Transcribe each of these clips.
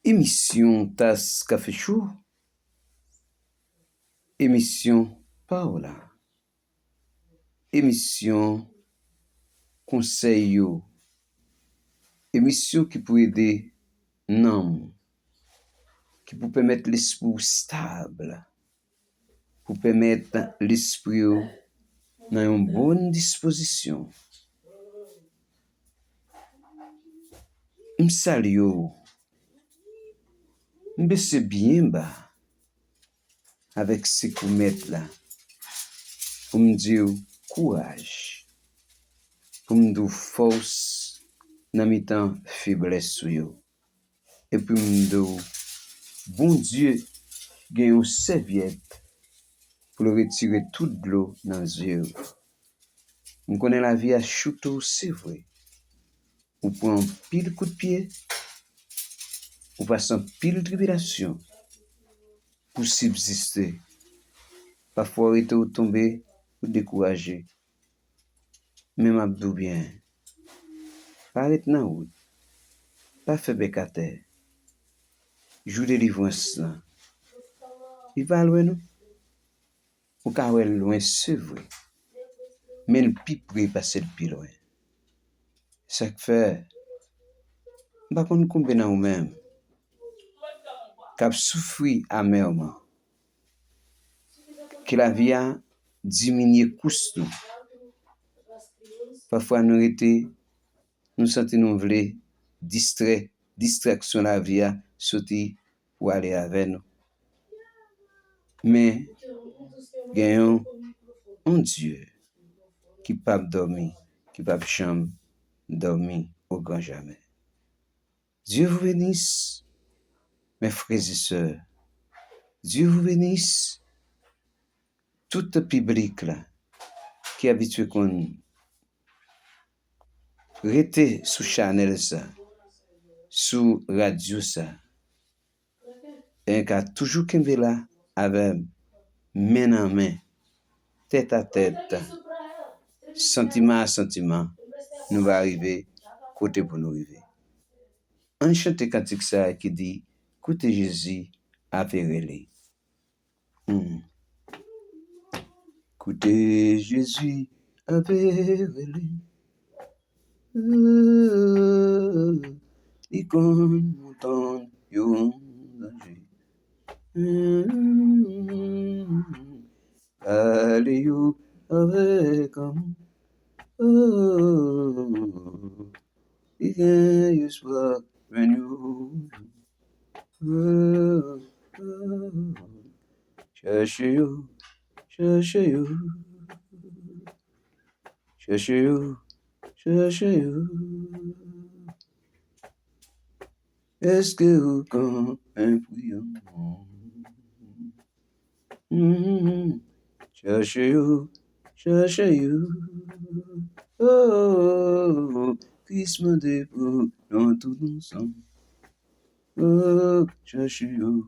Émission Tas Café Show, émission Paola, émission Conseil yo, émission qui peut aider non, qui peut permettre l'esprit stable, pour permettre l'esprit dans une bonne disposition. M'salue yo, m'baisse bien bas avec ce qu'on met là, pour me dire courage, pour me dire force dans mes temps faiblesse yo, et puis me dire bon Dieu gagne une serviette pour retirer toute l'eau dans les yeux. On connaît la vie à choutou, c'est vrai. On prend un pile coup de pied, on passe un pile de tribulation pour subsister. Parfois, on est tombé ou découragé. Même abdou bien. Pas être dans route. Pas faire bécater. Joue délivrance là. Il va loin nous. Ou ka loin, c'est vrai. Mais le plus près passer le plus loin. Ça fait. Bah qu'on combien dans nous-mêmes. Cap souffri amèrement. Que la vie a diminué coûte. Parfois nous sentons nous voulons distraction la vie a sauter pour aller avec nous. Mais gagnons un Dieu qui ne peut pas dormir, qui ne peut pas jamais dormir au grand jamais. Dieu vous bénisse, mes frères et sœurs. Dieu vous bénisse, tout le public là, qui est habitué qu'on rete sous channel ça, sous radio ça, et qui a toujours qu'un là avec main en main, tête à tête, sentiment à sentiment, nous va arriver côté pour nous arriver. Un chanté cantique ça qui dit, écoutez Jésus a révélé. Écoutez Jésus a révélé. Il compte montagne yon danger. Allez yo avec amour. Il gagne espoir when you. Cherchez yo, cherchez yo. Cherchez yo, cherchez yo. Est-ce que vous comprenez un priant? Cherchez yo, cherchez yo. Oh, Christ m'a dépôt dans tout ensemble. Oh, cherchez yo,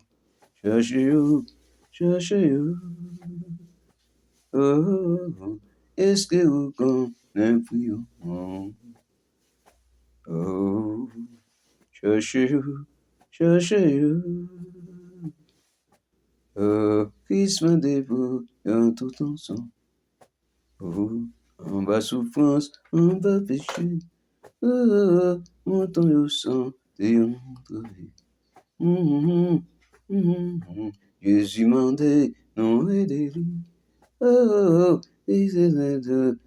cherchez yo, cherchez yo. Oh, est-ce que vous comprenez un priant? Oh, cherchez yo, cherchez yo. Oh, Christ m'a dépôt dans tout ensemble. Oh, en bas souffrance, en bas péché. Oh, mon temps au sang, t'es entré. Jésus m'a dit, non et délit. Oh, il s'est de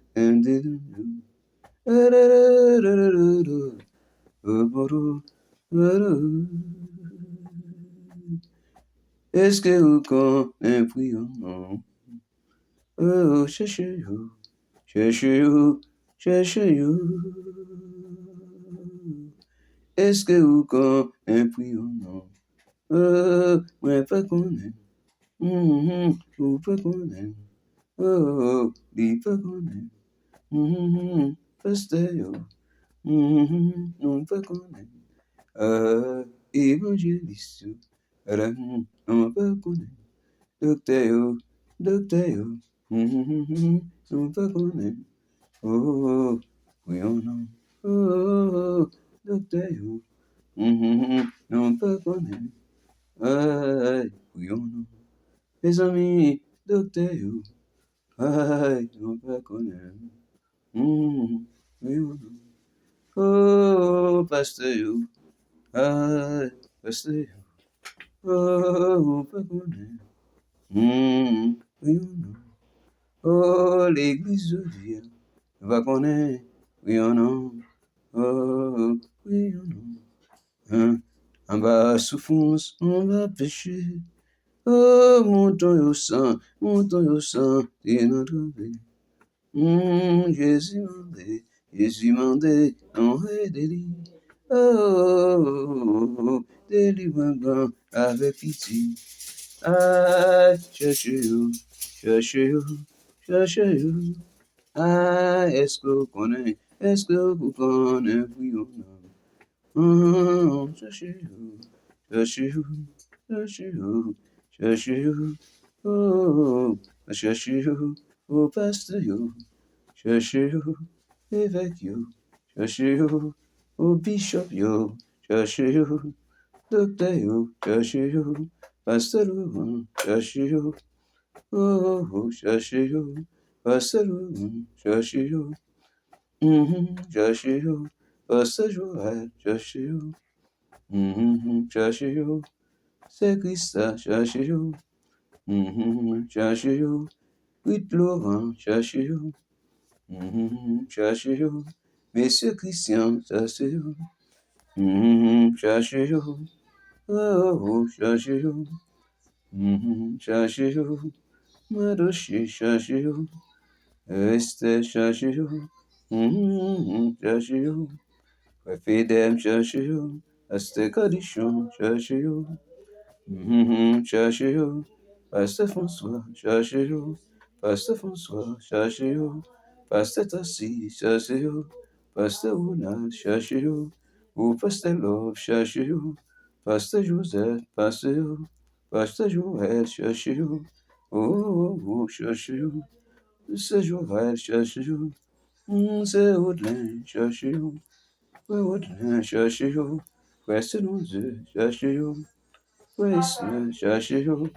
est-ce que vous connaissez prions? Oh, cherchez-vous, cherchez-vous, cherchez-vous. Est-ce que vous connaissez prions? Oh, moi pas connaître. Vous pas connaître. Oh, lui pas connaître. Pasteur, non pas connaître. Évangéliste, non pas connaître. Docteur, non pas connaître. Oh, oui, oh non. Oh, docteur, Non pas connaître. Aïe, oui ou non. Mes amis, docteur, aïe, non pas connaître. Oui ou non. Oh, pasteur, aïe, pasteur, oh, pas connaître. Oui ou non. Oh, l'église de Dieu, va connaître. Oui ou non. Oh, oui ou non. En bas souffrance, en bas péché. Oh, montons au sang de notre vie. Jésus mandé, en vrai délit. Oh, délivre-moi avec pitié. Ah, cherchez-vous, cherchez-vous, cherchez-vous. Ah, est-ce que vous connaissez, est-ce que vous connaissez, oui ou non? Cherchez-vous, cherchez-vous, cherchez-vous, cherchez-vous. Oh, cherchez-vous, au pasteur, cherchez-vous, évêque, cherchez-vous, au bishop, cherchez-vous, docteur, cherchez-vous, pasteur, cherchez-vous, oh, cherchez-vous, pasteur, cherchez-vous, cherchez-vous, pasteur, cherchez-vous. Cherchez-vous, c'est Christ, cherchez-vous. Cherchez-vous, oui, Laurent, cherchez-vous. Cherchez-vous, Messieurs Christian, cherchez-vous. Cherchez-vous, oh, cherchez-vous. Cherchez-vous, Madoshi, cherchez-vous. Esther, cherchez-vous. Cherchez-vous, Fidem, cherchez-vous. Esther Cadichon, cherchez-vous. Cherchez-vous, Pasteur François, cherchez-vous, Pasteur François, cherchez-vous, Pasteur Tassi, cherchez-vous, Pasteur Ronald, cherchez-vous, ou Pasteur Love, cherchez-vous, Pasteur Joseph, Pasteur Joël, cherchez-vous, oh, cherchez-vous, c'est Joël, cherchez-vous, c'est Audlin, cherchez-vous, Audlin, cherchez-vous, Pasteur Nonze, cherchez-vous, Wesley, cherchez-vous.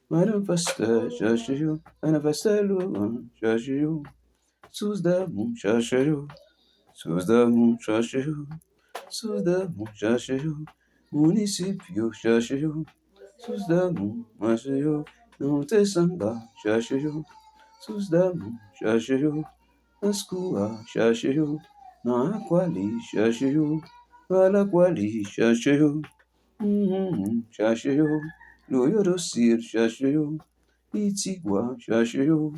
Madame Pasteur, cherchez-vous. Madame Pasteur, Laurent, cherchez-vous. Sous d'amour, cherchez-vous. Sous d'amour, cherchez-vous. Sous d'amour, cherchez-vous. Municipio, cherchez-vous. Sous d'amour, cherchez-vous. Non, t'es samba, cherchez-vous. Sous d'amour, cherchez-vous. Ascoua, cherchez-vous. Non, Aquali, cherchez-vous. Voilà Aquali, cherchez-vous. Cherchez-vous. Loyodosir, cherchez-vous. Itigua, cherchez-vous.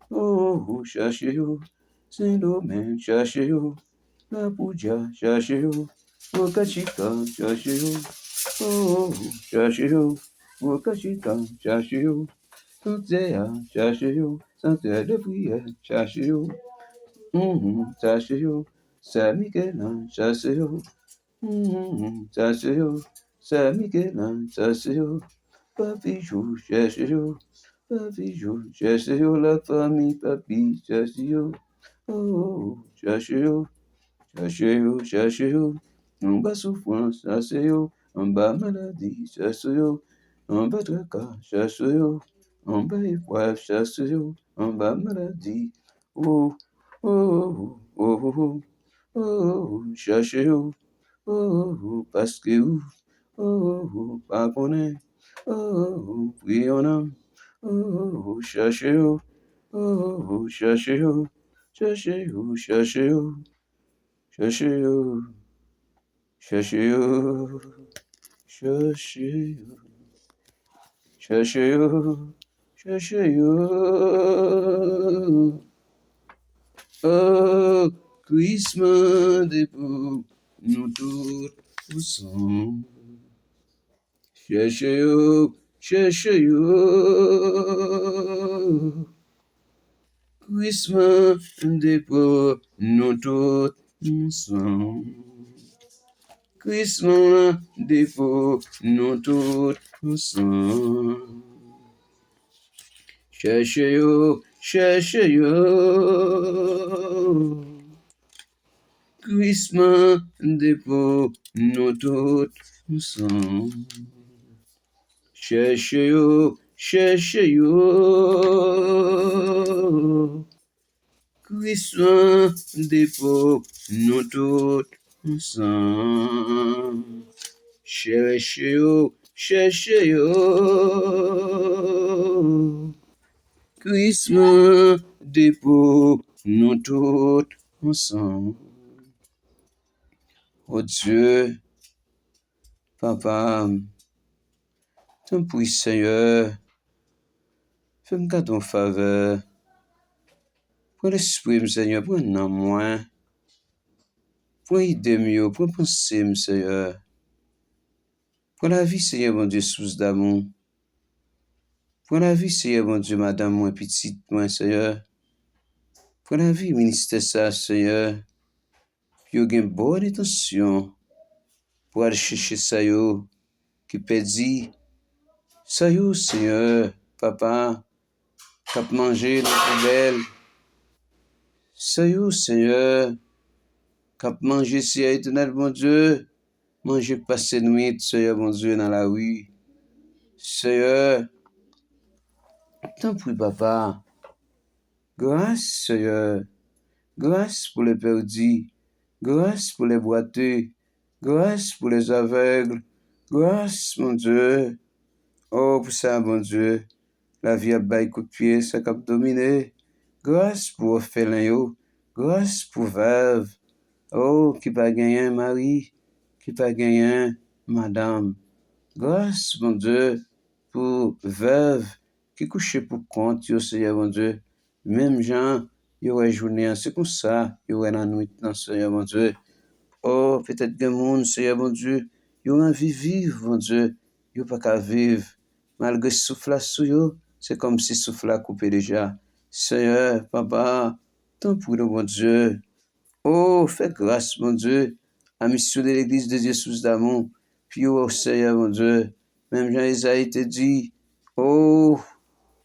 Oh, cherchez-vous. Saint-Domingue, cherchez-vous. La Puja, cherchez-vous. Okachika, cherchez-vous. Oh, cherchez-vous. Okachika, cherchez-vous. Santéa, cherchez-vous. Santéa de prière, cherchez-vous. Cherchez-vous. Saint-Michel, cherchez-vous. Cherchez-vous. Saint-Michel, cherchez-vous. Papijou, cherchez-vous. Papijou, cherchez-vous. La famille, papi, cherchez-vous. Oh, cherchez-vous. Cherchez-vous, cherchez-vous. En bas souffrance, cherchez-vous. En bas maladie, cherchez-vous. En bas tracas, cherchez-vous. En bas épreuve, cherchez-vous. En bas maladie. Oh, oh, oh, oh, oh, oh, cherchez-vous. Oh, parce que vous, oh, pas connaît. Oh, oui, on a. Oh, cherchez-vous. Oh, cherchez-vous. Cherchez-vous, cherchez-vous. Cherchez-vous. Cherchez-vous. Cherchez-vous. Cherchez-vous. Cherchez-vous. Oh, Christmas debout, nous tous ensemble. Cherchez-vous, cherchez-vous. Christmas debout, nous tous ensemble. Christmas debout, nous tous ensemble. Cherchez-vous, cherchez-vous. Christmas dépôt, nous tous ensemble. Cherchez-yo, cherchez-yo. Christmas dépôt, nous tous ensemble. Cherchez-yo, cherchez-yo. Christmas dépôt, nous tous ensemble. Oh Dieu, Papa, ton prie Seigneur, fais-moi ton faveur. Prends l'esprit, Seigneur, prends dans moi. Prends idée mieux, prends pensée, Seigneur. Prends la vie, Seigneur, mon Dieu, source d'amour. Prends la vie, Seigneur, mon Dieu, madame, moi, petite, moi, Seigneur. Prends la vie, ministère, ça, Seigneur. Puis, il y a une bonne intention pour aller chercher ça, yo, qui perdit. Ça, yo, Seigneur, Papa, cap manger dans la poubelle. Ça, yo, Seigneur, cap manger, Seigneur, éternel, mon Dieu. Manger, passer nuit, Seigneur, mon Dieu, dans la rue. Seigneur, t'en prie, Papa. Grâce, Seigneur. Grâce pour les perdus. Grâce pour les boiteux. Grâce pour les aveugles. Grâce, mon Dieu. Oh, pour ça, mon Dieu. La vie a bail coup de pied, ça cap dominé. Grâce pour orphelin, grâce pour veuve. Oh, qui pas gagné un mari, qui pas gagné un madame. Grâce, mon Dieu, pour veuve qui couchait pour compte, yo Seigneur, mon Dieu. Même gens, il y aurait journée, c'est comme ça, il y aurait la nuit, non, Seigneur, mon Dieu. Oh, peut-être que le monde, Seigneur, mon Dieu, il y aurait envie de vivre, mon Dieu. Il n'y a pas qu'à vivre. Malgré ce souffle sous yo, c'est comme si ce souffle a coupé déjà. Seigneur, Papa, tant pour nous, mon Dieu. Oh, fais grâce, mon Dieu, à mission de l'Église de Jésus d'amour. Puis, oh, Seigneur, mon Dieu, même Jean-Isaïe te dit, oh,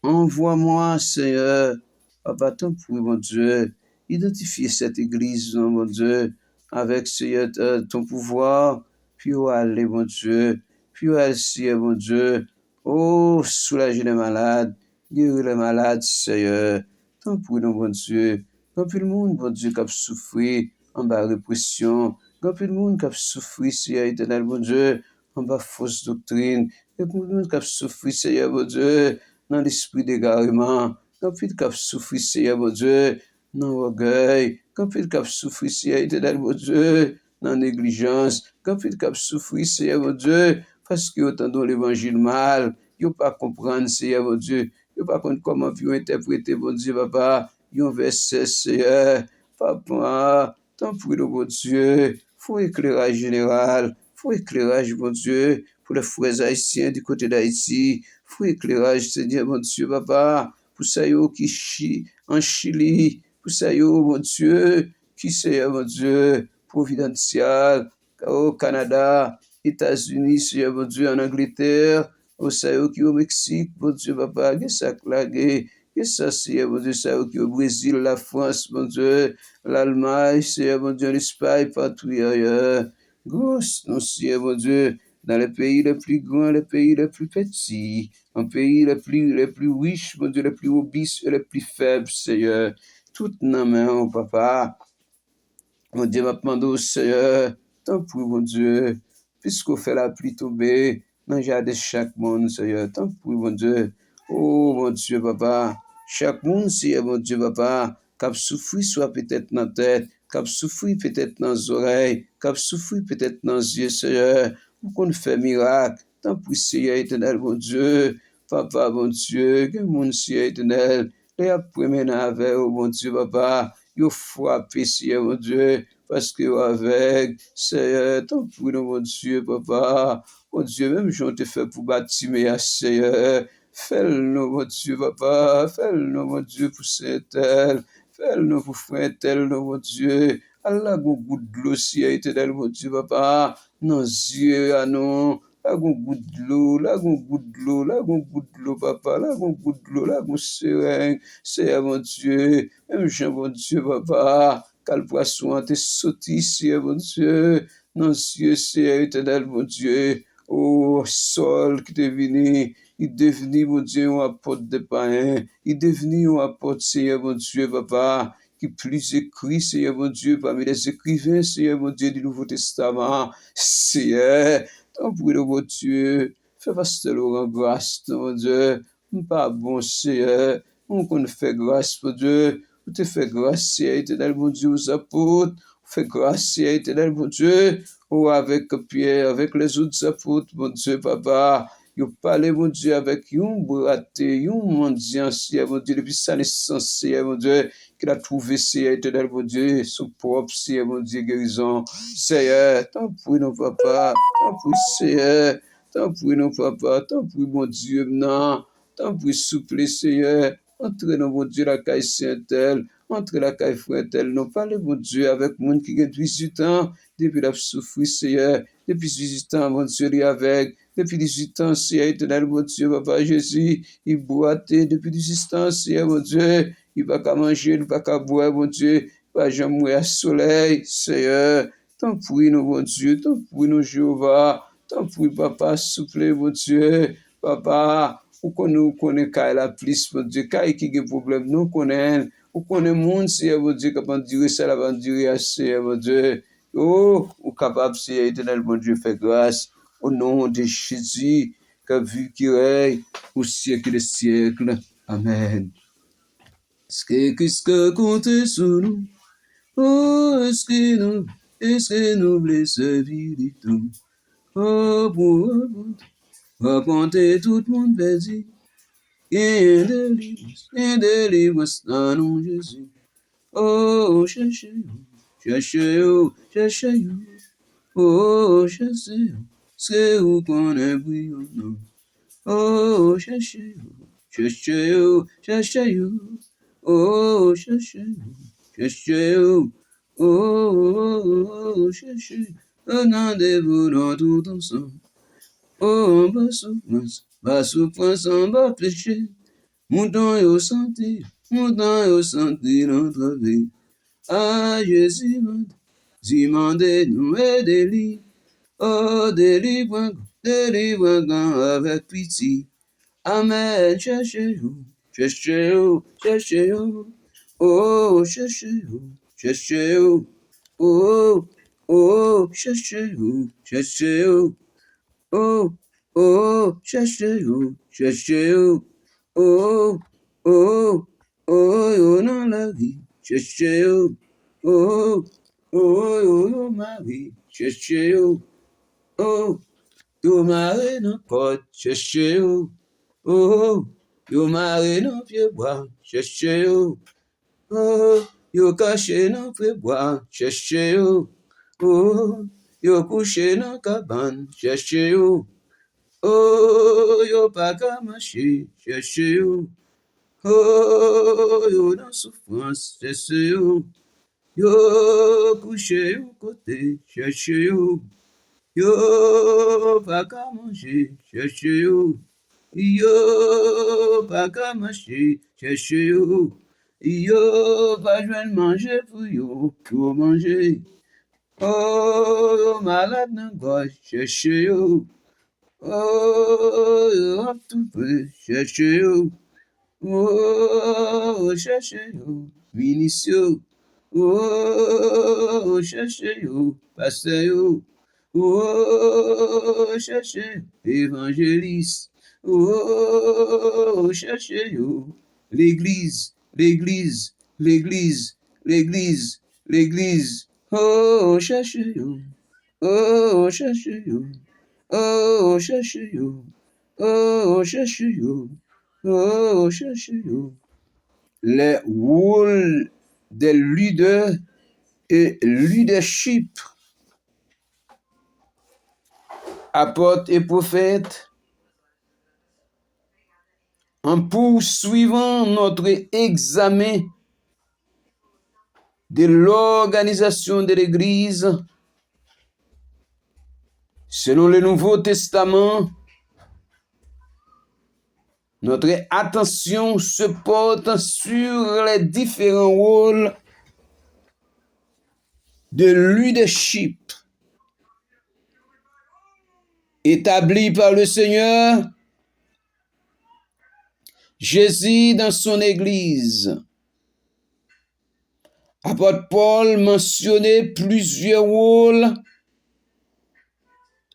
envoie-moi, Seigneur. Papa, tant pour mon Dieu, identifier cette Église, mon Dieu, avec, Seigneur, ton pouvoir. Puis, oh, allez, mon Dieu. Puis, oh, allez, mon Dieu. Oh, soulager les malades, guérir les malades, Seigneur. Tant pour nous, mon Dieu. Quand tout le monde, mon Dieu, qui a souffert en bas répression, quand tout le monde qui a souffert, Seigneur éternel, mon Dieu, en bas fausse doctrine, et tout le monde qui a souffert, Seigneur, mon Dieu, dans l'esprit d'égarement, quand tout qui a souffert, Seigneur, mon Dieu, dans l'orgueil, quand tout qui a souffert, Seigneur éternel, mon Dieu, dans la négligence, quand tout qui a souffert, Seigneur, mon Dieu, parce qu'ils entendent l'évangile mal, ils ne pas comprendre, Seigneur, mon Dieu, ils ne pas comprendre comment ils interpréter, mon Dieu, papa, yon verset, Seigneur, Papa, tant pour le bon Dieu, faut éclairage général, faut éclairage, mon Dieu, pour les frères haïtiens du côté d'Haïti, faut éclairage, Seigneur, mon Dieu, Papa, pour ça yo qui chie en Chili, pour ça yo, mon Dieu, qui Seigneur, mon Dieu, providential, au Canada, États-Unis, Seigneur, mon Dieu, en Angleterre, au ça yo qui au Mexique, mon Dieu, Papa, que ça clague, que ça, Seigneur, mon Dieu, ça qui au Brésil, la France, mon Dieu, l'Allemagne, Seigneur, mon Dieu, l'Espagne, partout ailleurs. Grosse, non, Seigneur, mon Dieu, dans les pays les plus grands, les pays les plus petits, en pays les plus riches, mon Dieu, les plus obéis et les plus faibles, Seigneur. Tout dans main, oh, Papa. Mon Dieu, m'a demandé au Seigneur, tant pour mon Dieu, puisqu'on fait la pluie tomber, dans le jardin de chaque monde, Seigneur, tant pour mon Dieu. Oh, mon Dieu, Papa, chaque monde, Seigneur, mon Dieu, Papa, cap souffrir soit peut-être dans la tête, cap souffrir peut-être dans les oreilles, cap souffrir peut-être dans les yeux, Seigneur, pour qu'on fait miracle, tant pour Seigneur éternel, mon Dieu, Papa, mon Dieu, que mon Seigneur éternel, les après-midi avec, oh, mon Dieu, Papa, yo frappé, Seigneur, mon Dieu, parce que avec, Seigneur, tant pour nous, mon Dieu, Papa, mon Dieu, même j'en te fait pour bâtir, Seigneur, fais-le-nous, mon Dieu, Papa, fais-le-nous, mon Dieu, pour Saint-Tel, fais-le-nous pour Frère-Tel, mon Dieu, Allah, go goût de l'eau, Seigneur, éternel, mon Dieu, Papa, nos yeux, à nous, là, gon goût de l'eau, là, gon goût de l'eau, là, gon goût de l'eau, papa, là, gon goût de l'eau, là, gon seringue, Seigneur, mon Dieu, même Jean, mon Dieu, papa, cal poisson te sauté, Seigneur mon Dieu, non, Dieu, Seigneur éternel, mon Dieu, oh, sol qui est venu, il est devenu, mon Dieu, un apôtre de païen, il est devenu un apôtre, Seigneur mon Dieu, papa, qui plus écrit, Seigneur mon Dieu, parmi les écrivains, Seigneur mon Dieu, du Nouveau Testament, Seigneur, t'en prie, mon Dieu, fais pasteur Laurent grâce, mon Dieu, pas bon, Seigneur, on qu'on fait grâce, mon Dieu, on te fait grâce, Seigneur éternel, mon Dieu, aux apôtres, fais grâce, Seigneur éternel, mon Dieu, oh, avec Pierre, avec les autres apôtres, mon Dieu, papa, you parlez, mon Dieu, avec un braté, un mendiant, Seigneur, mon Dieu, depuis sa naissance, Seigneur, mon Dieu, qu'il a trouvé, Seigneur éternel, mon Dieu, son propre, Seigneur, mon Dieu, guérison. Seigneur, t'en prie, non, papa, t'en prie, Seigneur, t'en prie, non, papa, t'en prie, mon Dieu, non, t'en prie, souple, Seigneur, entrez dans mon Dieu, la caille Saint-Elle, entrez la caille Frère-Tel, non, parlez, mon Dieu, avec mon qui a 18 ans, depuis la souffrir, Seigneur, depuis 18 ans, mon Dieu, il est avec, depuis 18 ans, Seigneur éternel, mon Dieu, papa Jésus, il boitait, depuis 18 ans, Seigneur, mon Dieu, il va qu'à manger, il va qu'à boire, mon Dieu, il va jamais à soleil, Seigneur, t'en prie, nous, mon Dieu, t'en prie, nous, Jéhovah, t'en prie, papa, souple, mon Dieu, papa, ou connaît qu'à la plus, mon Dieu, qu'à qui a problème, nous connaît, ou connaît monde, Seigneur, mon Dieu, capable de dire ça, la va dire assez, mon Dieu, oh, ou capable, Seigneur éternel, mon Dieu, fait grâce, au nom de Jésus, qu'a vu qui règne au siècle des siècles. Amen. Qu'est-ce que compte sur nous? Oh, est-ce que nous blessons du tout? Oh, pour raconter tout le monde perdu. Et de délivrance dans nom Jésus. Oh, cherchez, cherchez, oh, cherchez, c'est où qu'on est brillant. Oh, cherchez, cherchez, oh, cherchez, oh, cherchez, demandez-vous dans tout ensemble. Oh, ma souffrance, on va flécher. Mouton au senti notre vie. Ah, Jésus, demandez-nous et délivre. Oh, délivre avec pitié. Amen, cherchez-vous, cherchez-vous, cherchez-vous. Oh, cherchez-vous, cherchez-vous. Oh, oh, cherchez-vous, cherchez-vous. Oh, oh, cherchez-vous, cherchez-vous. Oh, oh, oh, dans la vie, cherchez-vous. Oh, oh, ma vie, cherchez-vous. Oh, yo maré dans porte, cherchez-vous. Oh, yo maré dans pied bois, cherchez-vous. Oh, yo caché dans pied bois, cherchez-vous. Oh, yo couché dans cabane, cherchez-vous. Oh, yo pas qu'à marcher, cherchez-vous. Oh, yo dans souffrance, cherchez-vous. Yo couché au côté, cherchez-vous. Yo pas qu'à manger, cherchez-vous. Yo pas qu'à marcher, cherchez-vous. Yo pas joindre manger pour yo, pour manger. Oh, yo malade dans gorge, cherchez-vous. Oh, yo a tout peu, cherchez-vous. Oh, cherchez-vous, ministre. Oh, cherchez-vous, pasteur. Oh, cherchez, évangéliste. Oh, cherchez, l'église, l'église, l'église, l'église, l'église. Oh, cherchez, oh, cherchez, oh, cherchez, oh, cherchez, oh, cherchez. Les rôles des leaders et leadership, apôtres et prophètes, en poursuivant notre examen de l'organisation de l'Église selon le Nouveau Testament, notre attention se porte sur les différents rôles de leadership établi par le Seigneur, Jésus dans son Église. Apôtre Paul mentionnait plusieurs rôles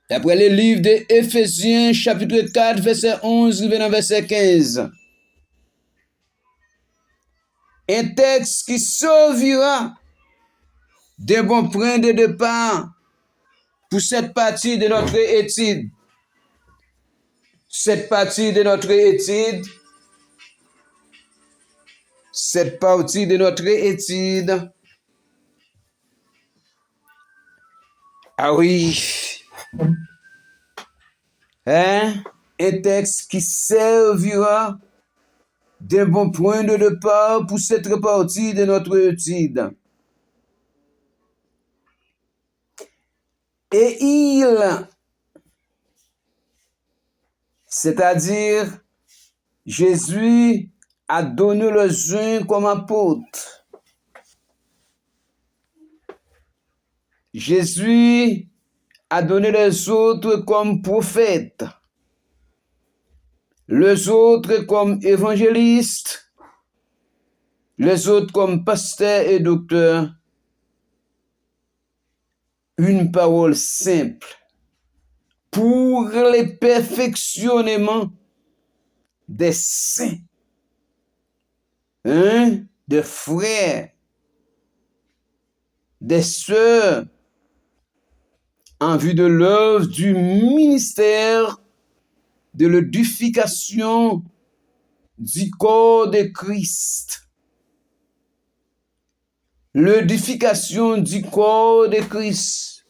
d'après le livre d'Éphésiens, chapitre 4, verset 11, venant verset 15. Un texte qui servira de bon point de départ pour cette partie de notre étude. Cette partie de notre étude. Cette partie de notre étude. Ah oui. Un texte qui servira d'un bon point de départ pour cette partie de notre étude. Et il, c'est-à-dire Jésus, a donné les uns comme apôtres. Jésus a donné les autres comme prophètes, les autres comme évangélistes, les autres comme pasteurs et docteurs. Une parole simple pour le perfectionnement des saints, des frères, des sœurs, en vue de l'œuvre du ministère de l'édification du corps de Christ. L'édification du corps de Christ.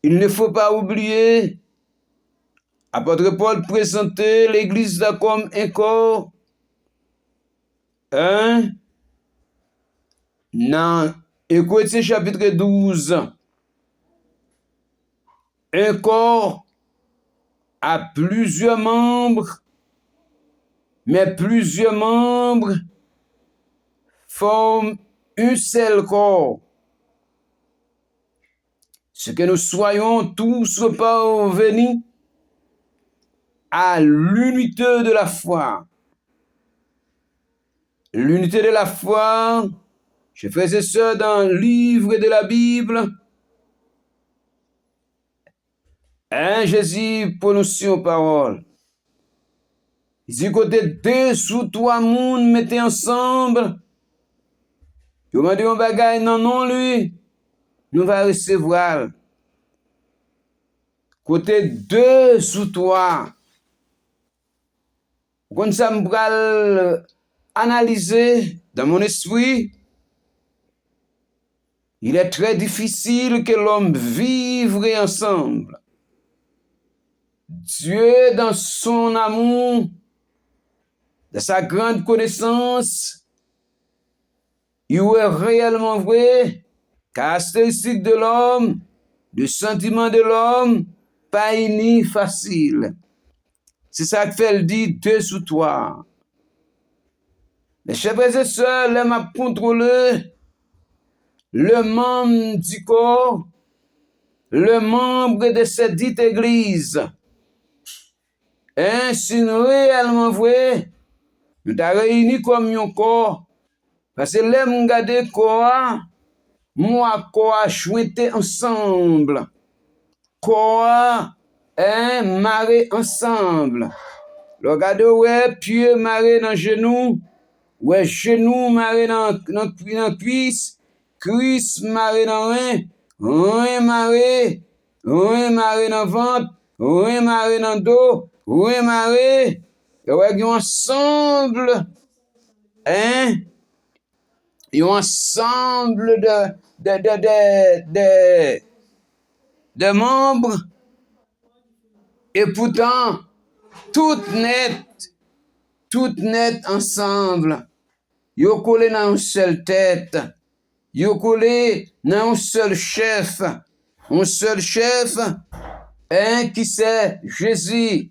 Il ne faut pas oublier, apôtre Paul présentait l'Église là comme un corps. Dans Corinthiens chapitre 12, un corps a plusieurs membres, mais plusieurs membres forment un seul corps. Ce que nous soyons tous parvenus à l'unité de la foi. L'unité de la foi, je faisais ça dans le livre de la Bible. Jésus prononce aux paroles. Il dit côté 2 ou 3 monde mettez ensemble. Vous m'avez dit un bagage, non, lui, nous va recevoir. Côté 2 ou 3. Quand ça me va analyser dans mon esprit, il est très difficile que l'homme vive ensemble. Dieu, dans son amour, de sa grande connaissance, il est réellement vrai, caractéristique de l'homme, le sentiment de l'homme, pas ni facile. C'est ça que fait le dit 2 ou 3. Les chers et sœurs, les m'a contrôlé le membre du corps, le membre de cette dite église. Si nous réellement vrai, nous t'as réunis comme un corps, parce que les m'ont gardé corps, moi corps chouetté ensemble, corps, marré ensemble. Regardez, ouais, pied marré dans genou, ouais, genou marré dans cuisse, cuisse marré dans rein marré dans ventre, rein marré dans dos, rein marré, ouais, ils ensemble, ils ont ensemble de membres, et pourtant, tout net ensemble. Yo collé dans une seule tête. Yo collé dans un seul chef. Un seul chef, qui c'est Jésus.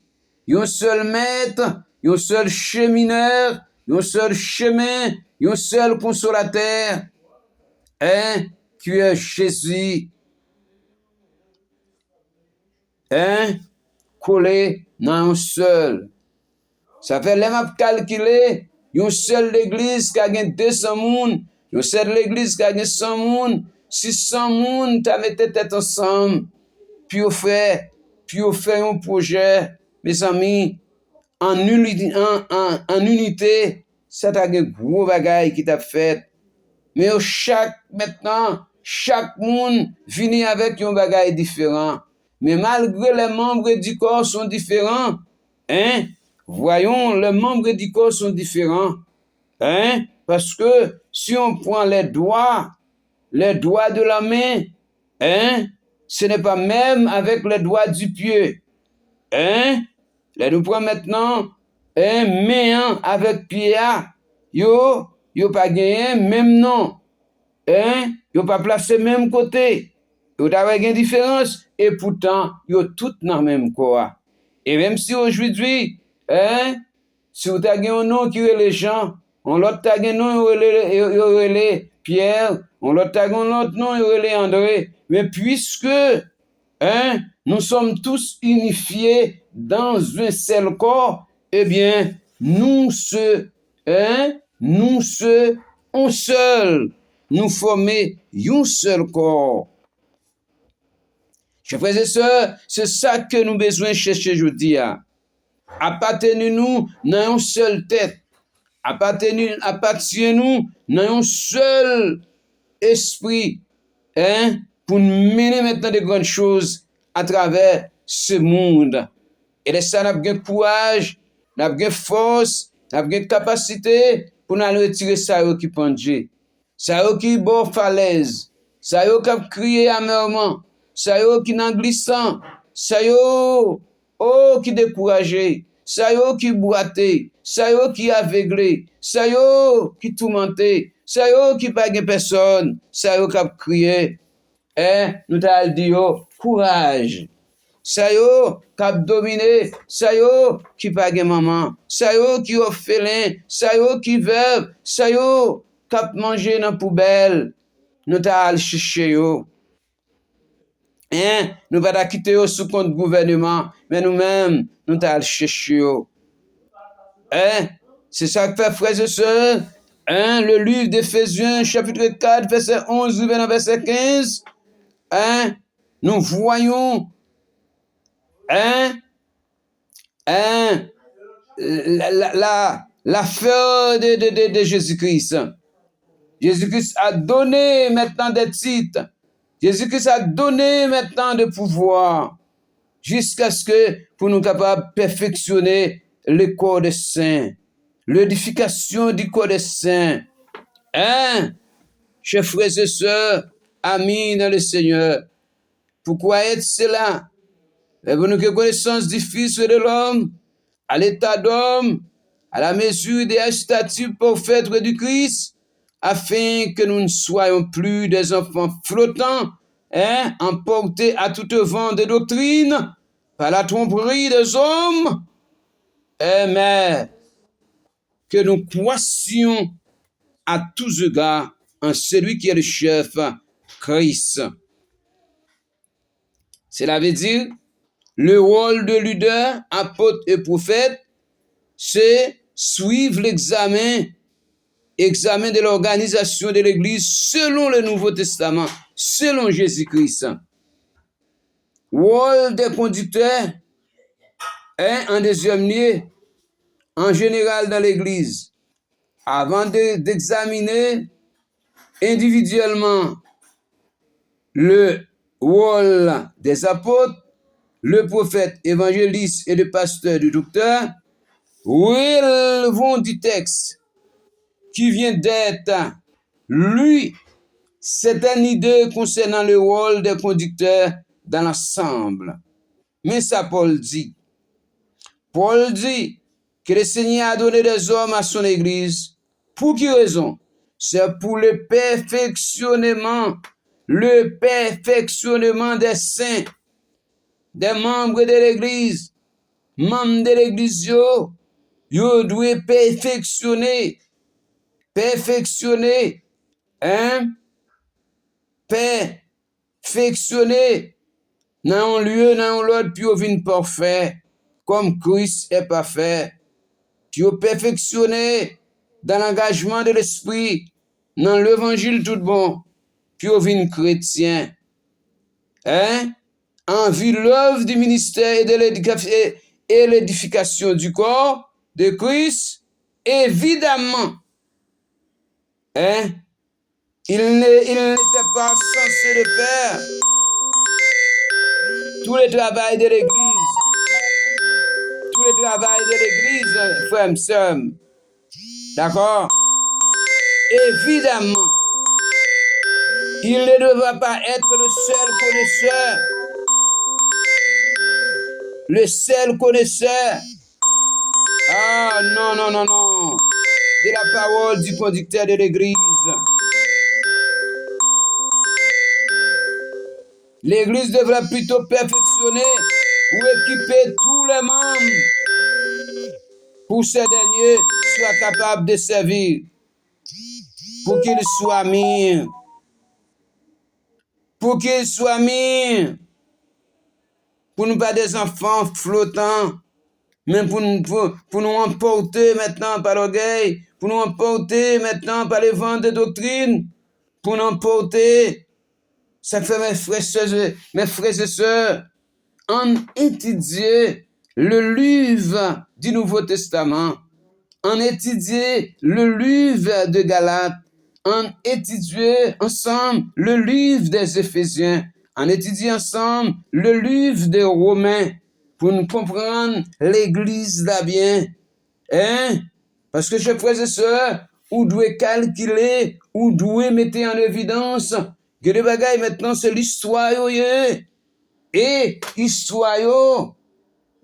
Un seul maître, un seul chemineur, un seul chemin, un seul consolateur. qui est Jésus, collé dans un seul. Ça fait les m'a calculé, une seule église qui a 200 moun, une seule église qui a 100 moun, 600 moun, t'as mis tête ensemble, puis on fait un projet, mes amis, en unité, ça t'a un gros bagage qui t'a fait. Mais maintenant, chaque monde vient avec un bagage différent. Mais malgré les membres du corps sont différents, voyons, les membres du corps sont différents, parce que si on prend les doigts de la main, ce n'est pas même avec les doigts du pied, là nous prenons maintenant, main avec pied, yo pas gagné même nom, yo pas placé même côté, yo t'avait une différence, et pourtant, yo tout dans le même corps. Et même si aujourd'hui, si vous avez un nom qui est les gens, on l'autre tag un nom, il est Pierre, on l'autre tag un autre nom, il est André. Mais puisque, nous sommes tous unifiés dans un seul corps, eh bien, nous un seul, nous formons un seul corps. Chers frères et sœurs, c'est ça que nous besoin chercher aujourd'hui. Appartenez-nous dans une seule tête. Appartenez-nous dans un seul esprit, pour mener maintenant de grandes choses à travers ce monde. Et de ça, nous avons courage, nous avons force, nous avons capacité pour nous retirer ça qui pendait, ça qui bord falaise, ça qui a crié amèrement, ça qui nan glissant, ça qui découragé, ça qui boité, ça qui aveuglé, ça qui tourmenté, ça qui pas de personne, ça qui a crié, nous t'a dit courage. Ça qui a dominé, ça qui pas de maman, ça qui orphelin, ça qui veuve, ça qui a mangé dans la poubelle, nous t'a chercher yo. Nous pas quitter au sous compte gouvernement, mais nous-mêmes, nous t'allons chercher. C'est ça que fait, frères et sœurs, le livre d'Éphésiens, chapitre 4, verset 11, verset 15, nous voyons, l'affaire de Jésus-Christ. Jésus-Christ a donné maintenant des titres. Jésus-Christ a donné maintenant de pouvoir jusqu'à ce que pour nous capables de perfectionner le corps des saints, l'édification du corps des saints. Chers frères et sœurs, amis dans le Seigneur, pourquoi être cela? Pour nous que connaissance du Fils de l'homme, à l'état d'homme, à la mesure des statuts parfaites du Christ, afin que nous ne soyons plus des enfants flottants, emportés à tout vent de doctrine, par la tromperie des hommes, mais que nous croissions à tous égards en celui qui est le chef, Christ. Cela veut dire, le rôle de leader, apôtre et prophète, c'est suivre l'examen de l'organisation de l'Église selon le Nouveau Testament, selon Jésus-Christ. Rôle des conducteurs, en deuxième lieu, en général dans l'Église, avant d'examiner individuellement le rôle des apôtres, le prophète, évangéliste et le pasteur du docteur, relevons du texte qui vient d'être lui, certaines idées concernant le rôle des conducteurs dans l'ensemble. Mais ça, Paul dit que le Seigneur a donné des hommes à son Église. Pour quelle raison? C'est pour le perfectionnement des saints, des membres de l'Église. Membres de l'Église, yo doivent perfectionner, perfectionné dans un lieu, dans l'autre, puis vous venez parfait, comme Christ est parfait. Puis vous perfectionné dans l'engagement de l'esprit, dans l'évangile tout bon, puis vous venez chrétien. Hein? En vue de l'œuvre du ministère et l'édification du corps de Christ, évidemment, hein? Il n'était pas censé de faire tout le travail de l'Église. Tout le travail de l'Église, frères et sœurs. D'accord? Évidemment, il ne devra pas être le seul connaisseur. Le seul connaisseur. Ah, non, non, non, non. De la parole du conducteur de l'Église. L'Église devra plutôt perfectionner ou équiper tous les membres pour que ces derniers soient capables de servir, pour qu'ils soient mis, pour nous pas des enfants flottants, mais pour nous emporter maintenant par l'orgueil, pour nous emporter maintenant par les vents de doctrine, pour nous emporter. Ça fait mes frères et sœurs, en étudier le livre du Nouveau Testament, en étudier le livre de Galates, en étudier ensemble le livre des Éphésiens, en étudier ensemble le livre des Romains, pour nous comprendre l'Église là bien. Hein? Parce que, chers frères et sœurs, ou doit calculer, ou doit mettre en évidence que les bagailles maintenant c'est l'histoire et histoire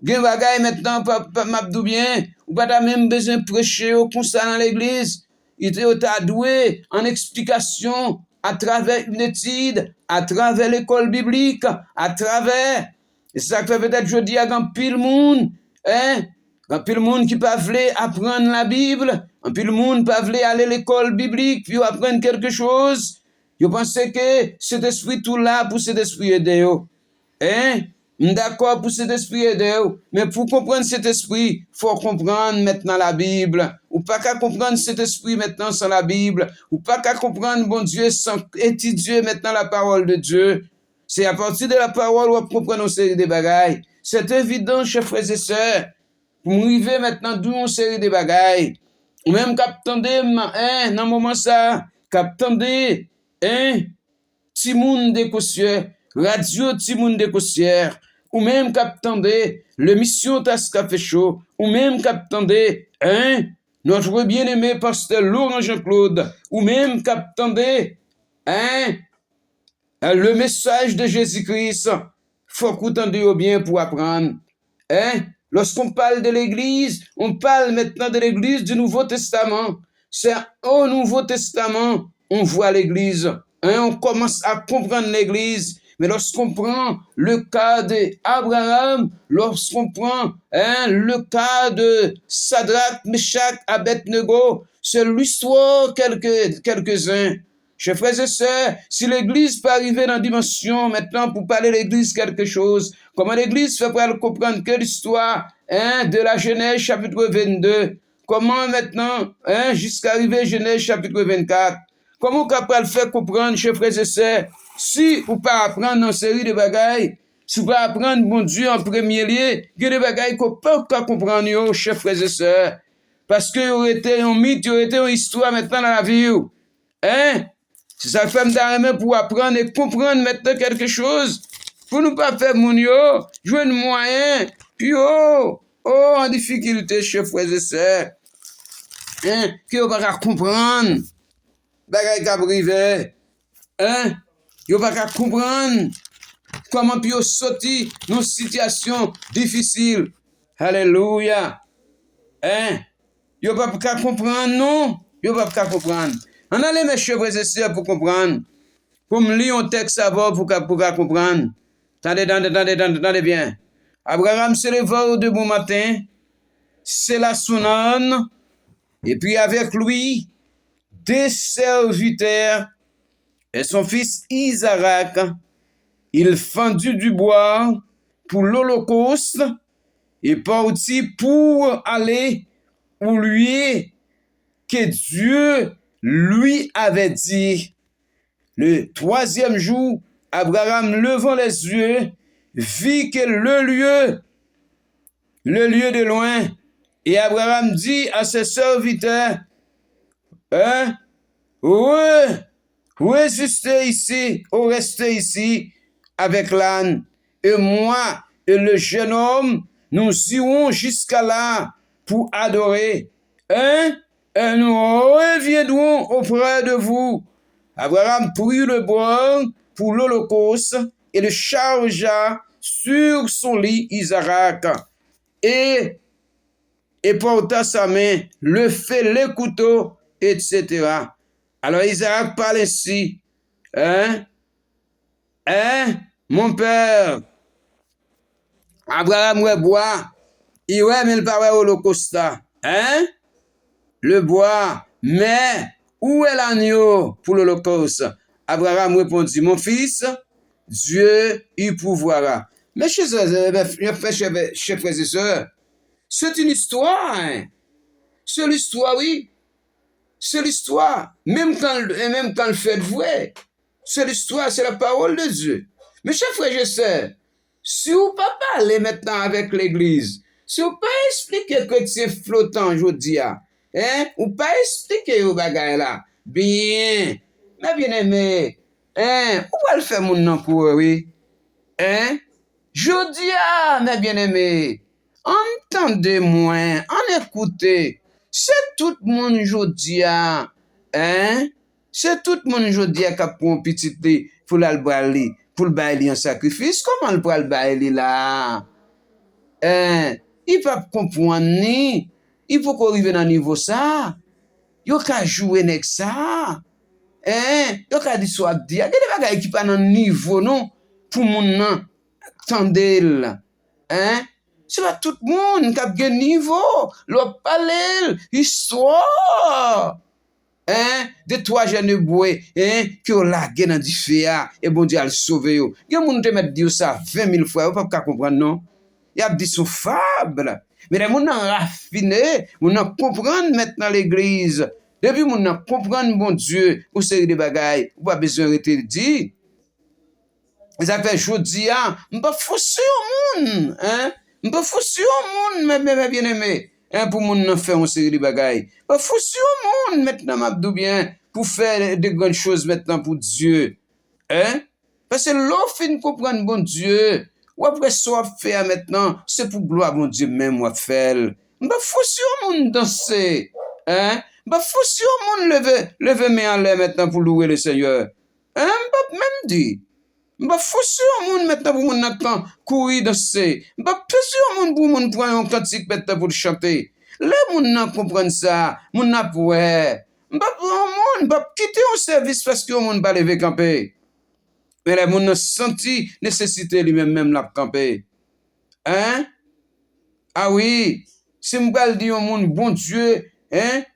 gen bagaille maintenant pas m'abdou bien ou pas même besoin prêcher comme ça dans l'église il t'a doué en explication à travers une étude à travers l'école biblique à travers et ça fait peut-être je dis à grand pile monde hein grand pile monde qui pas voulait apprendre la Bible un pile monde pas voulait aller à l'école biblique puis apprendre quelque chose. Je pense que cet esprit tout là pour cet esprit aider yo. Hein? D'accord pour cet esprit aider yo. Mais pour comprendre cet esprit, faut comprendre maintenant la Bible. Ou pas qu'à comprendre cet esprit maintenant sans la Bible. Ou pas qu'à comprendre bon Dieu sans étudier maintenant la parole de Dieu. C'est à partir de la parole où on comprend une série de bagailles. C'est évident, chers frères et sœurs. Pour arriver maintenant d'où une série de bagailles. Ou même qu'attendez, hein, dans le moment ça, qu'attendez, hein, Timoun de Cossière, radio Timoun de Cossière, ou même qu'attendez, l'émission Tasca fait chaud, ou même qu'attendez, hein, notre bien-aimé pasteur Laurent Jean-Claude, ou même qu'attendez, hein, le message de Jésus-Christ, faut qu'attendez bien pour apprendre, hein. Lorsqu'on parle de l'Église, on parle maintenant de l'Église du Nouveau Testament. C'est au Nouveau Testament, on voit l'Église. Hein, on commence à comprendre l'Église. Mais lorsqu'on prend le cas d'Abraham, lorsqu'on prend le cas de Sadrach, Meshach, Abednego, c'est l'histoire quelques-uns. Chers frères et sœurs, si l'Église peut arriver dans la dimension maintenant pour parler de l'Église quelque chose, comment l'Église fait pour comprendre que l'histoire de la Genèse chapitre 22, comment maintenant jusqu'à arriver Genèse chapitre 24, comment on peut le faire comprendre, chers frères et sœurs, si vous pas apprendre une série de bagailles, si vous pas apprendre bon Dieu en premier lieu, il y a des bagailles qu'on peut pas comprendre, chers frères et sœurs, parce qu'il y aurait été un mythe, il y aurait été une histoire maintenant dans la vie, hein? Si ça fait m'd'arriver pour apprendre et comprendre maintenant quelque chose, pour nous pas faire mon yo, jouer un moyen, puis en difficulté, chers frères et sœurs, hein, qui on pas comprendre, bagay ka privé, hein, yo pas comprendre comment puis sortir dans une situation difficile, alléluia, hein, yo pas comprendre, non, yo pas comprendre. On a les mes chers frères et sœurs pour comprendre. Pour me lire un texte avant pour comprendre. Attendez bien. Abraham se leva au bon matin, scella son âne, et puis avec lui, des serviteurs, et son fils Isaac, il fendit du bois pour l'Holocauste et partit pour aller où lui, que Dieu lui avait dit. Le troisième jour, Abraham, levant les yeux, vit que le lieu de loin, et Abraham dit à ses serviteurs, hein, restez ici avec l'âne, et moi et le jeune homme, nous irons jusqu'à là pour adorer, hein, et nous reviendrons auprès de vous. Abraham prit le bois pour l'Holocauste et le chargea sur son lit Isaac et porta sa main, le fait, les couteaux, etc. Alors Isaac parle ainsi, hein, mon père, Abraham ouais bois, il ouais mais il paraît holocauste, hein, le bois, mais où est l'agneau pour l'holocauste? Abraham répondit, mon fils, Dieu y pourvoira. Mais chers frères et sœurs, c'est une histoire, hein. C'est l'histoire, oui. C'est l'histoire. Même quand le fait vrai, c'est l'histoire, c'est la parole de Dieu. Mais chers frères et sœurs, si vous ne pouvez pas parler maintenant avec l'Église, si vous ne pouvez pas expliquer que c'est flottant aujourd'hui, hein, ou pas expliquer aux bagailles là, bien, mais bien aimé, où va le faire mon nom pour oui? Jodi, mes bien-aimés, entendez-moi, en écoutez, c'est tout le monde jodi, c'est tout le monde jodi qui a pour un petit pour l'albali, pour le bailler en sacrifice, comment le pour le bailler là? Il va comprendre ni, il faut qu'on arrive dans le niveau ça, il ka jouer avec ça, il ka dire soit dire, il y a des bagages qui pas dans le niveau non, pour mon nan, tendel, c'est pas tout le monde qui a bien niveau, le parler, histoire, de trois jeunes bois, qui ont lagué dans du feu, et bon Dieu a le sauvé. Il y a des gens qui te dit ça 20 000 fois, vous ne pouvez pas comprendre, non? Il y a dit son fable. Mais les gens ont raffiné, on a comprendre maintenant l'église. Depuis on a comprendre bon Dieu, ou c'est des bagailles, ou pas besoin de te dire. Ça fait jodi a, m'pas forcer au monde, m'pas forcer au monde, mes bien-aimés, pour moun nan faire une série de bagailles. M'pas forcer au monde maintenant m'abdou bien pour faire de grandes choses maintenant pour Dieu, parce que l'on fin comprendre bon Dieu, ou après ça faire maintenant, c'est pour gloire bon Dieu même ou faire. M'pas forcer au monde danser, m'pas forcer au monde lever main en l'air maintenant pour louer le Seigneur, m'pas même dire. M'ba forcer au monde maintenant pour mon attend courir danser. M'ba forcer au monde pour mon prendre un cantique maintenant pour chanter. Les moun nan comprendre ça, moun nan ouais. M'ba au monde pas quitter un service parce que au monde pas lever camper. Mais les moun nan senti nécessité lui-même la camper. Ah oui, si m'ba dire au monde bon Dieu,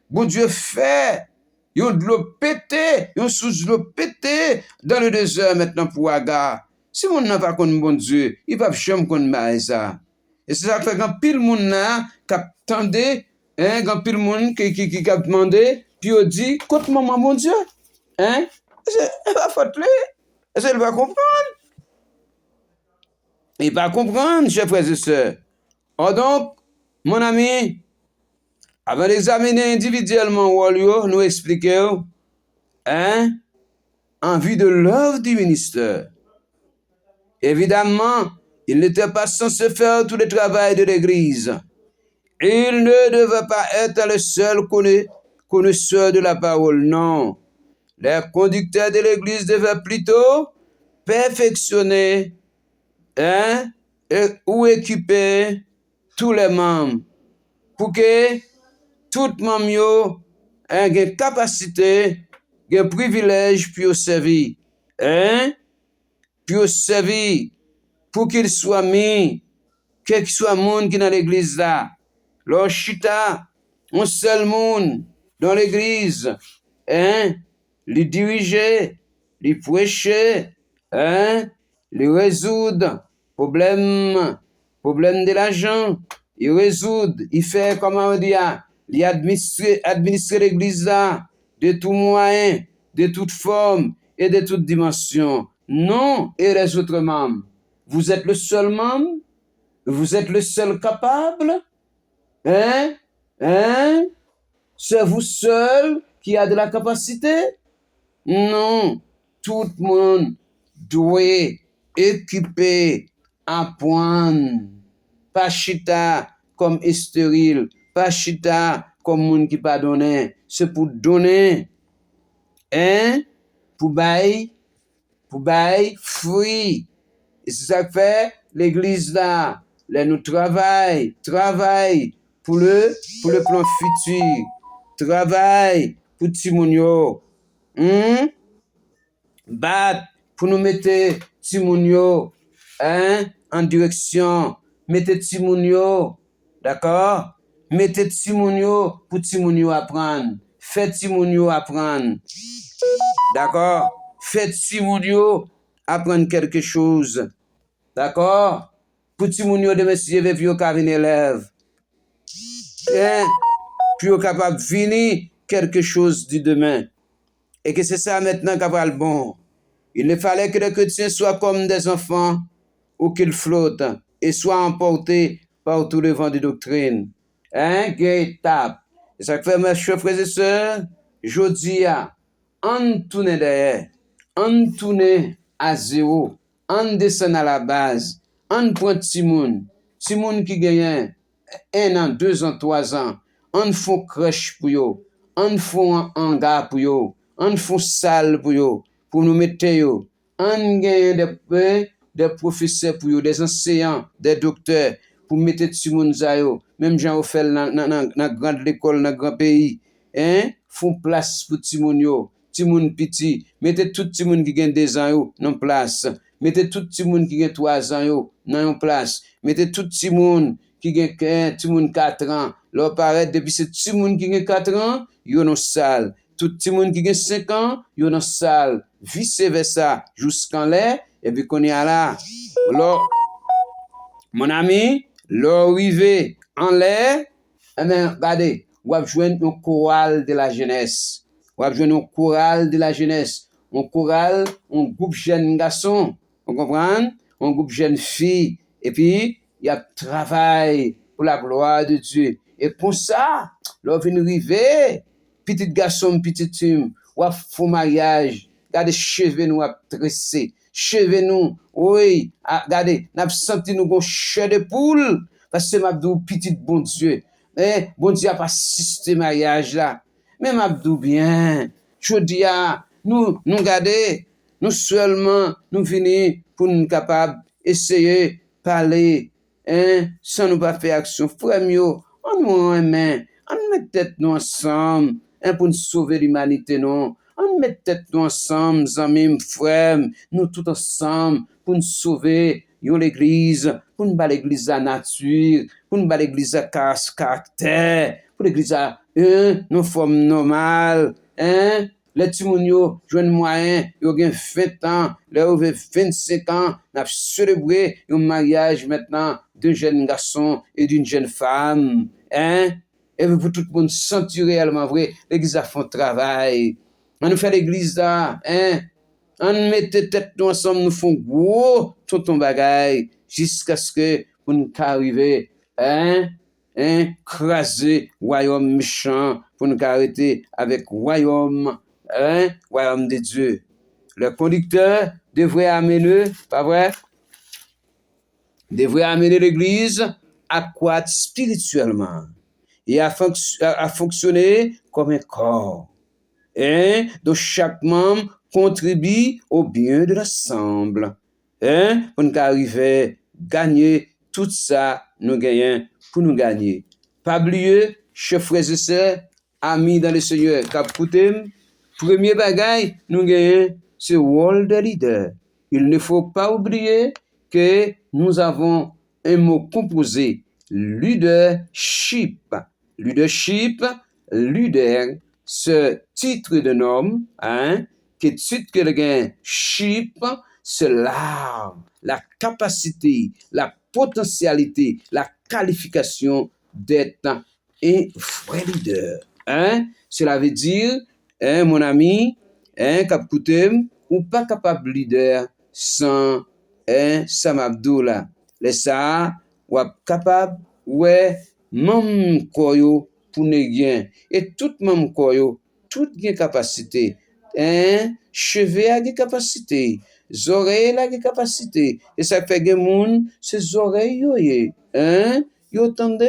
bon Dieu fait. Yon de l'eau pété, yon sous de l'eau pété dans le désert maintenant pour Agar. Si mon n'a pas connu bon Dieu, il va jamais connaître ça. Et c'est ça fait quand pile moun n'a qu'attendait, quand pile moun qui a demandé, puis on dit, côte maman mon Dieu, elle va faute lui, elle va comprendre. Il va comprendre, chers frères et sœurs. Or donc, mon ami, avant d'examiner individuellement Walio, nous expliquer, en vue de l'œuvre du ministère. Évidemment, il n'était pas censé faire tout le travail de l'Église. Il ne devait pas être le seul connaisseur de la parole, non. Les conducteurs de l'Église devaient plutôt perfectionner ou équiper tous les membres pour que tout membre ait une capacité, un privilège pour servir. Pour servir, pour qu'il soit mis, quel que soit le monde qui est dans l'église là. Leur chita, un seul monde dans l'église, les diriger, les prêcher, hein, les résoudre, problème de l'argent, il résoudre, il fait, comment on dit, il administrer l'église là, de tout moyen, de toute forme et de toute dimension. Non, et les autres membres. Vous êtes le seul membre? Vous êtes le seul capable? Hein? Hein? C'est vous seul qui a de la capacité? Non. Tout le monde doit équiper, apprendre. Pas chita comme stérile, pas chita comme monde qui pas donné. C'est pour donner, hein? Pour bailler fruit. Et c'est ça que fait l'église là. Là, nous travaille pour le plan futur. Travail pour Timonio. Bat pour nous mettre Timonio, hein, en direction. Mettez Timonio, d'accord? Mettez Timonio pour Timonio apprendre. Faites Timonio apprendre. D'accord? Faites Timonio apprendre quelque chose. D'accord? Pour Timonio de messieurs veut plus qu'à venir élève. Hein? Puis capable de venir quelque chose du demain. Et que c'est ça maintenant qui va le bon. Il ne fallait que les chrétiens soient comme des enfants ou qu'ils flottent et soient emportés par tout le vent de doctrine. Hein? Quelle étape. Et ça fait, mes chers frères et sœurs, je dis on tourne derrière, on tourne à zéro, on descend à la base, on prend Timoun qui gagne 1 an, 2 ans, 3 ans, on fait crèche pour eux, on fait un hangar pour eux, on fait salle pour eux, pour nous mettre eux, on gagne des professeurs pour eux, des enseignants, des docteurs, pour mettre Timoun Zayo, même Jean fait dans la grande école, dans le grand pays, hein, font place pour Timoun Timoun petit, mettez tout Timoun qui gagne 2 ans dans place, mettez tout Timoun qui gagne 3 ans dans place, mettez tout Timoun qui gagne Timoun 4 ans, leur paraît depuis ce Timoun qui gagne 4 ans, yo dans salle, tout Timoun qui gagne 5 ans, yo dans salle, vice versa jusqu'en l'air et puis qu'on est là. Alors, mon ami, l'arrivée en l'air, eh bien, regardez, on va joindre un choral de la jeunesse. On va joindre un choral de la jeunesse. Un choral, un groupe jeune garçon. Vous comprenez? Un groupe jeune fille. Et puis, il y a travail pour la gloire de Dieu. Et pour ça, l'on vient arriver, petit garçon, petite fille, on va faire mariage. Regardez, cheveux nous à tresser. Cheveux nous, oui, regardez, nous avons senti nous une chair de poule, parce que m'abdou petit bon Dieu. Mais bon Dieu a pas assisté mariage là. Mais m'abdou bien. Je dis nous regardez, nous seulement nous venons pour nous capables essayer parler, hein, sans nous pas faire action. Frère mieux, on nous aime, on met tête nous ensemble, hein, pour nous sauver l'humanité non. On met tête nous ensemble, amis, frères, nous tous ensemble, pour nous sauver l'église, pour nous battre l'église à nature, pour nous battre l'église à caractère, pour l'église à nos formes normales, hein? Les Timonio, jeunes moyens, ils ont 20 ans, ils ont 25 ans, nous avons célébré un mariage maintenant d'un jeune garçon et d'une jeune femme, hein? Et pour tout le monde sentir réellement vrai, l'église a fait un travail. On nous fait l'église là, hein? On mette tête nous ensemble, nous font gros ton bagay, jusqu'à ce que pour nous arriver, hein? Craser royaume méchant, pour nous arrêter avec royaume, hein? Royaume de Dieu. Le conducteur devrait amener, pas vrai? Devrait amener l'église à croître spirituellement et à fonctionner comme un corps. Hein? Donc chaque membre contribue au bien de l'ensemble. Hein? Pour nous arriver à gagner tout ça, nous gagnons pour nous gagner. Pas oublier, chers frères et sœurs, amis dans le Seigneur, premier bagage, nous gagnons ce rôle de leader. Il ne faut pas oublier que nous avons un mot composé, leadership. Leadership, leader, ce titre de nom, hein, qu'étude que le gain chip, c'est l'art, la capacité, la potentialité, la qualification d'être un vrai leader. Hein? Cela veut dire, hein, mon ami, hein, cap koutem, ou pas capable leader sans hein, Sam Abdullah. Les ça, ou capable, ouais, même koyo pour ne gain. Et tout même koyo, tout gain capacité. Hein, cheveux a des capacités, oreilles a des capacités. Et ça fait que moun, ses oreilles yo ye, hein, yo tende.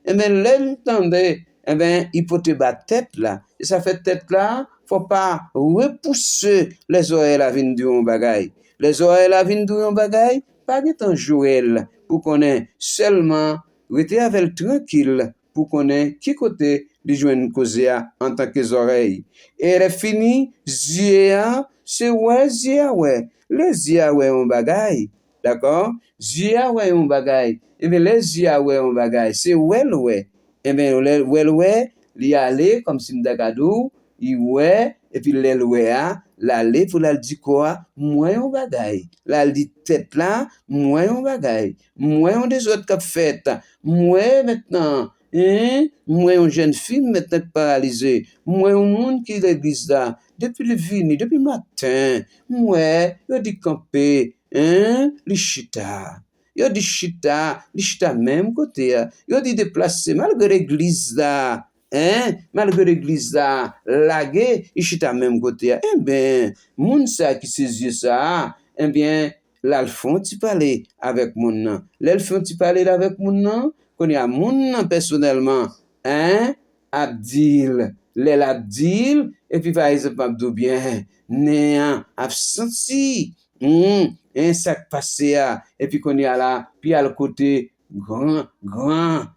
Et ben l'elle tende, eh ben il faut te battre tête là. Et ça fait tête là, faut pas repousser les oreilles la vin du bagay. Les oreilles la vin du bagay, pas de temps jouer pour qu'on ait seulement rester avec tranquille pour qu'on ait qui côté de joindre causer en tant que oreilles. Et elle est finie, zia, c'est ouais, zia, ouais. Les zia, ouais, on bagaille. D'accord? Zia, ouais, on bagaille. Et bien, les zia, ouais, on bagaille. C'est well, ouais. Et bien, well, ouais, l'y aller comme si m'dakadou, y ouais, et puis les ouais, l'aller pour la dit quoi? Moins on bagaille. La dit tête là, moins on bagaille. Moins on des autres cap fait. Moins maintenant. Hein? Moi, une jeune fille maintenant paralysée. Moi, un monde qui l'église là, depuis le vini, depuis le matin. Moi, yo dit camper, hein? Li chita. Yo dit chita, li chita même côté. Yo dit déplacer malgré l'église là. Hein? Malgré l'église là, lagué, il chita même côté. Eh bien, moun ça qui saisit ça, eh bien, l'alfon tu parler avec mon nom. L'alfon tu parler avec mon nom. Qu'on y a moun personnellement, hein, Abdil, l'el Abdil, et puis par exemple, Abdou bien, néant, absenti, un sac passé, et puis qu'on y a là, puis à le côté, grand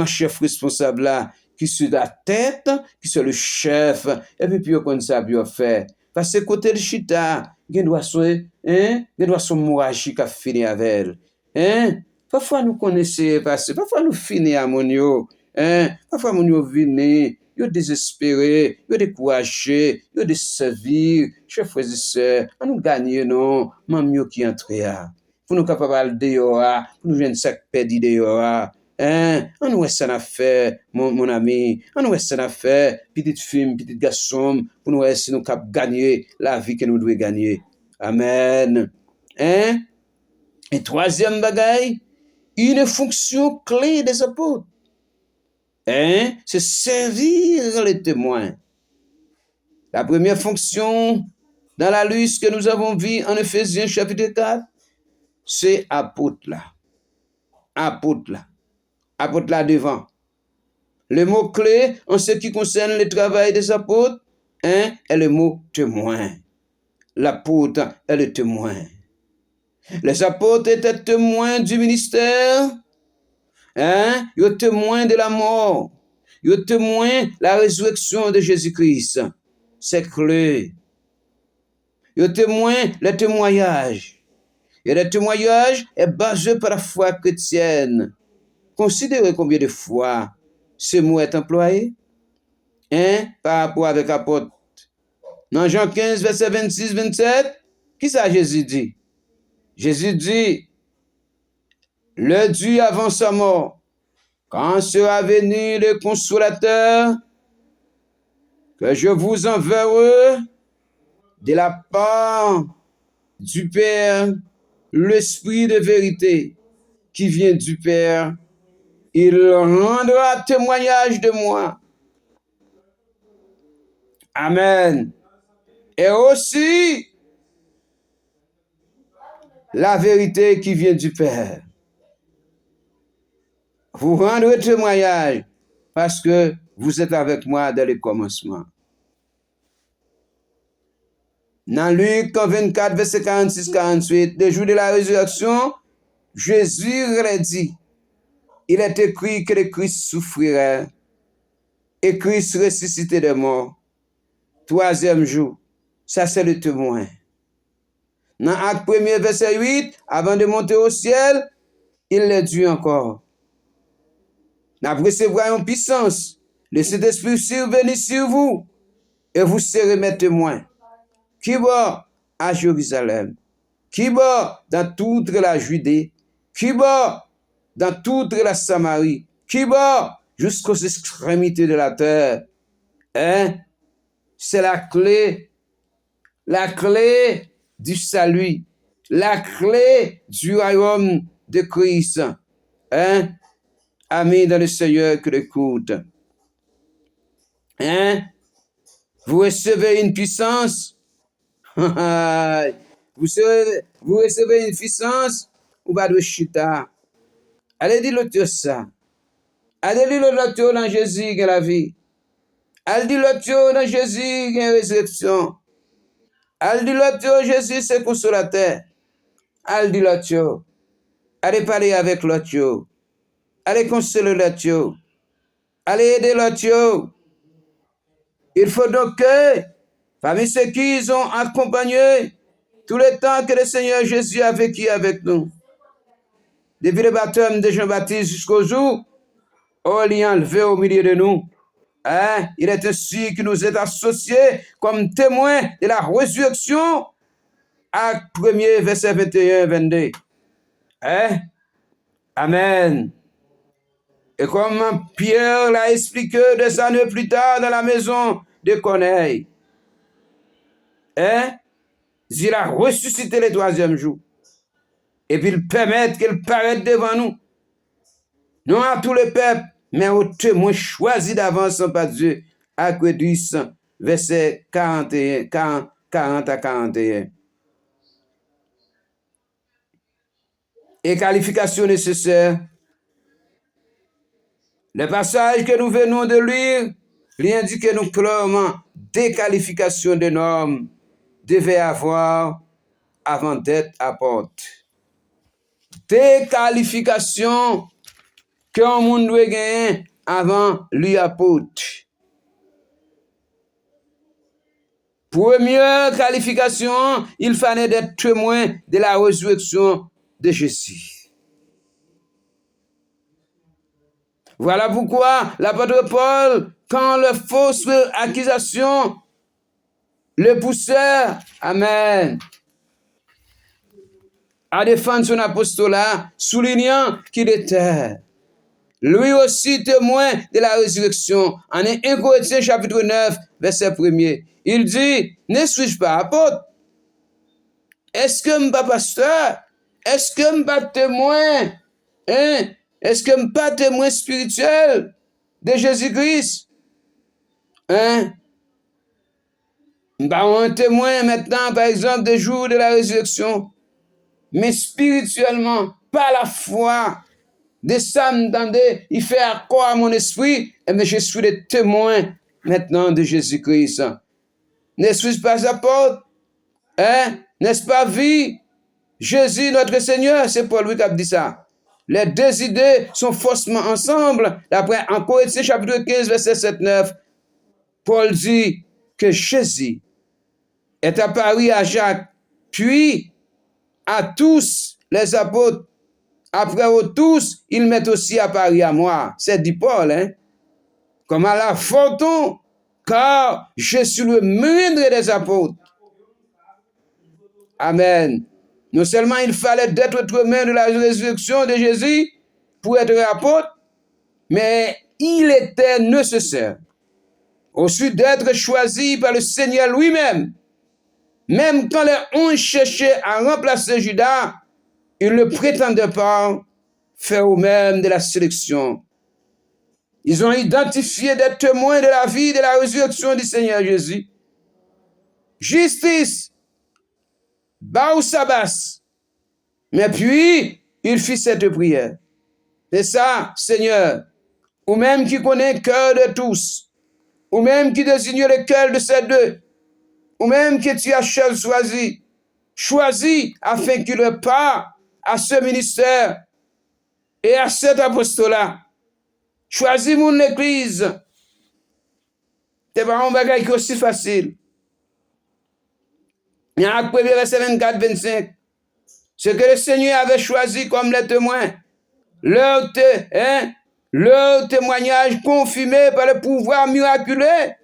chef responsable là, qui sur la tête, qui sur le chef, et puis qu'on ça bien fait. Parce que côté de chita, il doit son mourachi qui a fini avec elle, hein. Parfois nous connaissons parce parfois nous finissons à mon yo, hein, parfois mon yo vini, yo désespéré, yo découragé, yo déservi, chers frères et sœurs, à nous gagner non, même yo qui entre pour nous capables de dehors, pour nous joindre sac perdu dehors, hein, on nous ça n'a fait mon ami, on nous ça n'a fait petite fille, petite garçon, pour nous essayer nous cap gagner la vie que nous devons gagner. Amen. Hein? Et troisième bagaille, une fonction clé des apôtres, hein, c'est servir les témoins. La première fonction dans la liste que nous avons vue en Éphésiens chapitre 4, c'est apôtre là. Apôtre là. Apôtre là devant. Le mot clé en ce qui concerne le travail des apôtres, hein, est le mot témoin. L'apôtre est le témoin. Les apôtres étaient témoins du ministère. Hein? Ils sont témoins de la mort. Ils sont témoins de la résurrection de Jésus-Christ. C'est clé. Ils sont témoins le témoignage. Et le témoignage est basé par la foi chrétienne. Considérez combien de fois ce mot est employé, hein, par rapport avec l'apôtre. Dans Jean 15, verset 26-27, qui ça Jésus dit? Jésus dit, le Dieu avant sa mort, quand sera venu le consolateur, que je vous enverrai de la part du Père, l'Esprit de vérité qui vient du Père, il rendra témoignage de moi. Amen. Et aussi la vérité qui vient du Père. Vous rendrez témoignage parce que vous êtes avec moi dès le commencement. Dans Luc 24, verset 46-48, le jour de la résurrection, Jésus leur dit, il est écrit que le Christ souffrirait et Christ ressuscité des morts. Troisième jour, ça c'est le témoin. Dans Acte 1er, verset 8, avant de monter au ciel, il le dit encore. Nous recevrons une puissance, le Saint-Esprit survenir sur vous et vous serez mes témoins. qui va à Jérusalem, qui va dans toute la Judée, qui va dans toute la Samarie, qui va jusqu'aux extrémités de la terre. Hein? C'est la clé du salut, la clé du royaume de Christ. Hein? Amis dans le Seigneur que l'écoute. Hein? Vous recevez une puissance. Vous recevez une puissance. Ou pas de chita. Allez dire l'autre ça. Allez dire l'autre dans Jésus qui a la vie. Allez dire l'autre dans Jésus qui a la résurrection. Allez dire l'autre Jésus c'est consolateur. Allez dire l'autre. Allez parler avec l'autre. Allez consoler l'autre. Allez aider l'autre. Il faut donc que, parmi ceux qui ont accompagné tout le temps que le Seigneur Jésus a vécu avec nous, depuis le baptême de Jean-Baptiste jusqu'au jour où il est enlevé au milieu de nous, hein, il est ainsi qu'il nous est associés comme témoins de la résurrection. Acte 1er, verset 21-22. Hein? Amen. Et comme Pierre l'a expliqué 2 années plus tard dans la maison de Corneille, hein? Il a ressuscité le 3e jour. Et puis il permet qu'il paraisse devant nous. Non à tous les peuples, mais aux témoins choisis d'avance par Dieu. Acte 10, verset 40 à 41. Et qualification nécessaire. Le passage que nous venons de lire lui indique nous clairement des qualifications de normes devait avoir avant d'être apôtre. Des qualifications qu'un monde doit gagner avant lui apôtre. Première qualification, il fallait être témoin de la résurrection de Jésus. Voilà pourquoi l'apôtre Paul, quand les fausses accusations le poussèrent, amen, à défendre son apostolat, soulignant qu'il était lui aussi témoin de la résurrection. En 1 Corinthiens chapitre 9, verset 1er, il dit, ne suis-je pas apôtre? Est-ce que je ne suis pas pasteur? Est-ce que je ne suis pas témoin? Hein? Est-ce que je ne suis pas témoin spirituel de Jésus-Christ? Hein? Bah, on est témoin maintenant, par exemple, des jours de la résurrection. Mais spirituellement, par la foi, de ça, m'entendez, il fait accord à mon esprit, et bien je suis le témoin maintenant de Jésus-Christ. Ne suis-je pas apôtre? Hein? N'est-ce pas vie? Jésus, notre Seigneur, c'est Paul lui qui a dit ça. Les deux idées sont faussement ensemble. Après, en Corinthiens chapitre 15, verset 7-9, Paul dit que Jésus est apparu à Jacques, puis à tous les apôtres. Après eux tous, il m'est aussi apparu à moi. C'est dit Paul, hein? Comme à la fortune, car je suis le moindre des apôtres. Amen. Non seulement il fallait d'être témoin de la résurrection de Jésus pour être apôtre, mais il était nécessaire aussi d'être choisi par le Seigneur lui-même. Même quand les 11 cherchaient à remplacer Judas, ils ne prétendaient pas faire eux-mêmes de la sélection. Ils ont identifié des témoins de la vie et de la résurrection du Seigneur Jésus. Justice, Baousabas. Mais puis, il fit cette prière. C'est ça, Seigneur, ou même qui connaît le cœur de tous, ou même qui désigne le cœur de ces deux, ou même que tu as choisi afin qu'il ait part à ce ministère et à cet apostolat. Choisis mon église. C'est pas un bagage qui est aussi facile. Mais en 1 verset 24-25, ce que le Seigneur avait choisi comme les témoins, leur témoignage confirmé par le pouvoir miraculeux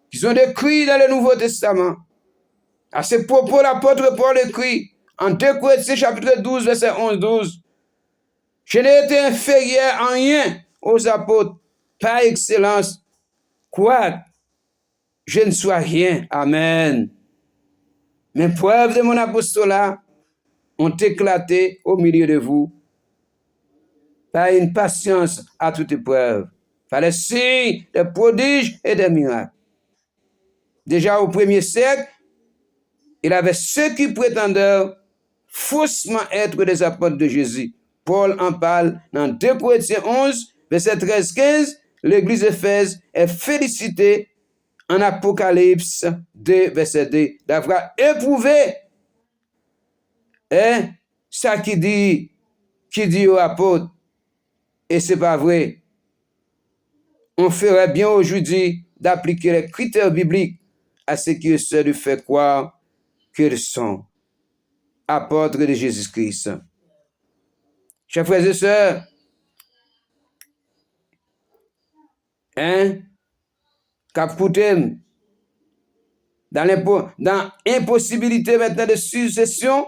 qui sont décrits dans le Nouveau Testament. À ce propos, l'apôtre Paul écrit en 2 Corinthiens chapitre 12, verset 11-12. Je n'ai été inférieur en rien aux apôtres, par excellence, quoique je ne sois rien. Amen. Mes preuves de mon apostolat ont éclaté au milieu de vous par une patience à toute épreuve, par les signes, des prodiges et des miracles. Déjà au 1er siècle, il y avait ceux qui prétendaient faussement être des apôtres de Jésus. Paul en parle dans 2 Corinthiens 11, verset 13-15. L'église d'Éphèse est félicitée en Apocalypse 2, verset 2, d'avoir éprouvé ça qui dit aux apôtres. Et c'est pas vrai. On ferait bien aujourd'hui d'appliquer les critères bibliques à ce qui essaient de faire croire qu'ils sont apôtres de Jésus-Christ. Chers frères et sœurs, capoutem dans impossibilité maintenant de succession,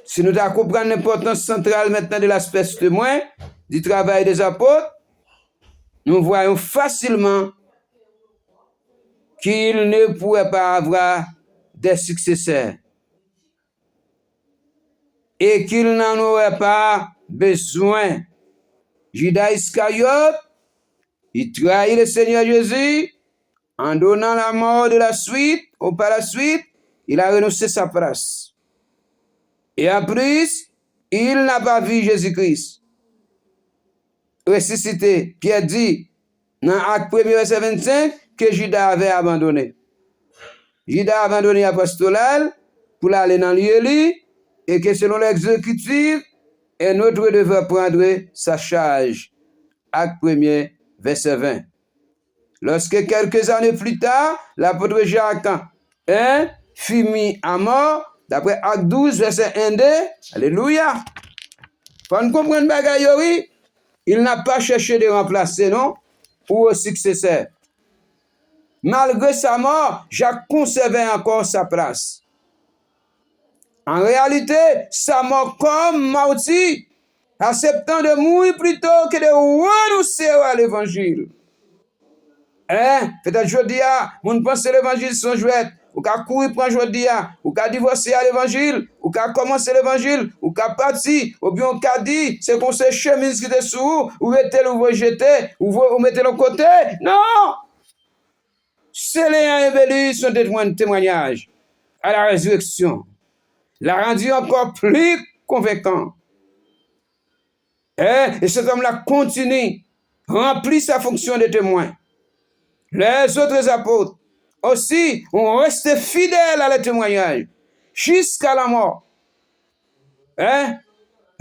si nous comprenons l'importance centrale maintenant de l'aspect témoin du travail des apôtres, nous voyons facilement qu'ils ne pourraient pas avoir des successeurs et qu'ils n'en auraient pas besoin. Judas Iscariote, il trahit le Seigneur Jésus en donnant la mort de la suite, ou par la suite, il a renoncé sa place. Et en plus, il n'a pas vu Jésus-Christ ressuscité. Pierre dit, dans Acte 1, verset 25, que Judas avait abandonné. Judas a abandonné l'apostolat pour aller dans l'Élie et que selon l'exécutif, un autre devait prendre sa charge. Acte 1, verset 20. Lorsque quelques années plus tard, l'apôtre Jacques fut mis à mort, d'après Acte 12, verset 1-2, alléluia. Quand on comprend bagaille, oui, il n'a pas cherché de remplacer, non, ou au successeur. Malgré sa mort, Jacques conservait encore sa place. En réalité, sa mort comme martyr, acceptant de mourir plutôt que de renoncer à l'évangile. Peut-être aujourd'hui, on pense que l'évangile sont jouets. Ou qu'à courir pour aujourd'hui, ou qu'à divorcer à l'évangile, ou qu'à commencer l'évangile, ou qu'à partir, ou bien qu'à dire, c'est qu'on se chemise qui est dessous, ou mettez-le, ou vous jetez, ou vous mettez le côté. Non! C'est les ébélus sont des témoignages à la résurrection. L'a rendu encore plus convaincant. Et cet homme-là continue, remplit sa fonction de témoin. Les autres apôtres aussi ont resté fidèles à leur témoignage jusqu'à la mort.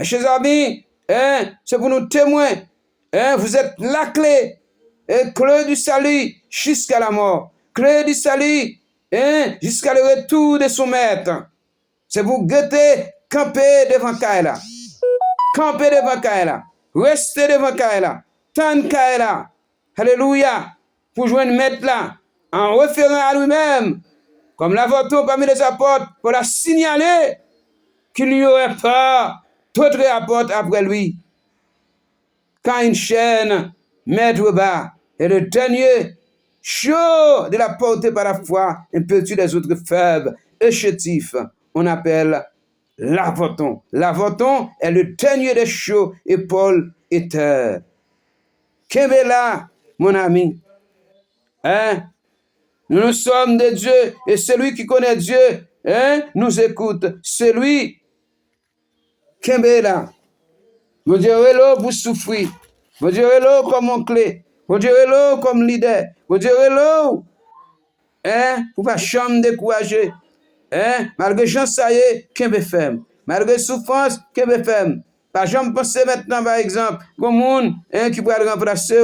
Chers amis, c'est pour nous témoins. Vous êtes la clé, clé du salut jusqu'à la mort. Clé du salut jusqu'à le retour de son maître. C'est pour guetter, camper devant Kaila. Camper devant Kaila. Rester devant Kaila. Tendre Kaila. Alléluia. Pour joindre maître là, en référant à lui-même, comme l'apôtre parmi les apôtres, pour la signaler qu'il n'y aurait pas d'autres apôtres après lui. Quand une chaîne maître bas et le dernier chaud de la portée par la foi, un petit des autres faibles et chétifs, on appelle l'avoton. L'avoton est le dernier des chauds et Paul était. Qu'est-ce là, mon ami? Nous sommes de Dieu et celui qui connaît Dieu nous écoute. Celui qui est là. Vous direz l'eau pour souffrir. Vous direz l'eau comme mon clé. Vous direz l'eau comme leader. Vous direz l'eau pour pas jamais décourager. Malgré Jean Saillé, qui est ferme. Malgré souffrance, qui est ferme. Pas jamais penser maintenant, par exemple, comme monde qui pourrait remplacer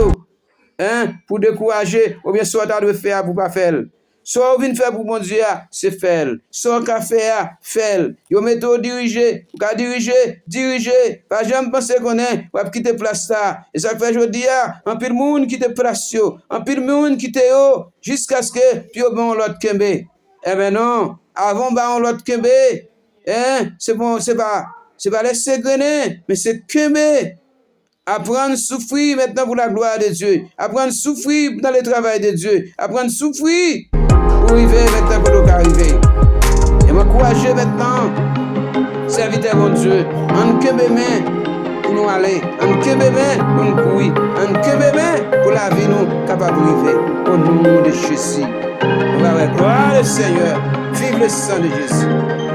pour décourager, ou bien soit à le faire pour pas faire. Soit vous venez faire pour mon Dieu, c'est faire. Soit qu'a faire, faire. Yo mettez diriger, ou qu'a diriger. Pas jamais penser qu'on est, ou à quitter place ça. Et ça fait aujourd'hui, un pile monde qui te place, un pile monde qui te haut, jusqu'à ce que, puis au bon l'autre kembe. Eh ben non, avant, bah on l'autre kembe. Hein, c'est bon, c'est pas laisser grainer, mais c'est kembe. Apprendre à souffrir maintenant pour la gloire de Dieu. Apprendre à souffrir dans le travail de Dieu. Apprendre à souffrir pour arriver maintenant pour nous arriver. Et m'encourager maintenant, serviteur mon Dieu, en kebeme pour nous aller, en kebeme pour nous courir, en kebeme pour la vie nous capable d'arriver. Au nom de Jésus. On va voir gloire au Seigneur. Vive le sang de Jésus.